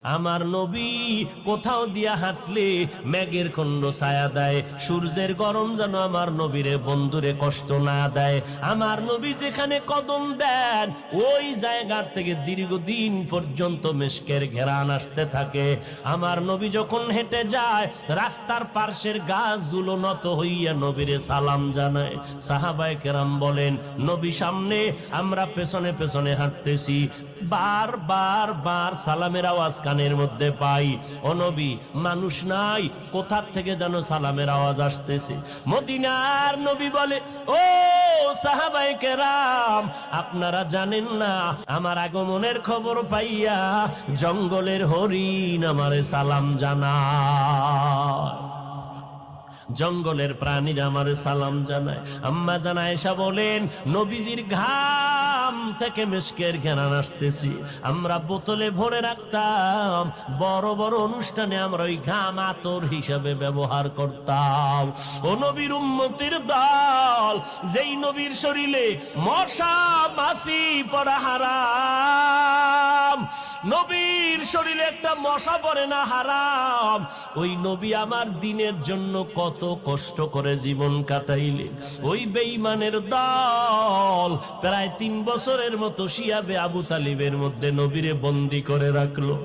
আমার নবী কোথাও দিয়া হাঁটলে মেঘের খণ্ড ছায়া দেয়, সূর্যের গরম যেন আমার নবীরে বন্ধুরে কষ্ট না দেয়। আমার নবী যেখানে কদম দেন ওই জায়গার থেকে দীর্ঘদিন পর্যন্ত মিশকের ঘেরান আসতে থাকে। আমার নবী যখন হেঁটে যায় রাস্তার পার্শ্বের গাছগুলো নত হইয়া নবীরে সালাম জানায়। সাহাবায়ে কেরাম বলেন, নবী সামনে, আমরা পেছনে পেছনে হাঁটতেছি, বার বার বার সালামের আওয়াজ কানের মধ্যে পাই। ও নবী, মানুষ নাই, কোথার থেকে যেন সালামের আওয়াজ আসতেছে। মদিনার নবী বলে, ও সাহাবায়ে কেরাম, আপনারা জানেন না আমার আগমনের খবর পাইয়া জঙ্গলের হরিণ আমারে সালাম জানায়, জঙ্গলের প্রাণীরা আমারে সালাম জানায়। আম্মা জান আয়েশা বলেন, নবীজির ঘাম থেকে মিশকের ঘ্রাণ আসতেছি, আমরা বোতলে ভরে রাখতাম, বড় বড় অনুষ্ঠানে আমরা ওই ঘাম আতর হিসাবে ব্যবহার করতাম। ও নবীর উম্মতের দল, যেই নবীর শরীরে মশা মাছি পড়া হারাম, নবীর শরীরে একটা মশা পড়ে না হারাম, ওই নবী আমার দিনের জন্য কত কষ্ট করে জীবন কাটাইলে। ওই বেঈমানের দল প্রায় 3 বছরের মতো শিয়াবে আবু তালিবের মধ্যে নবীরে বন্দী করে রাখলো।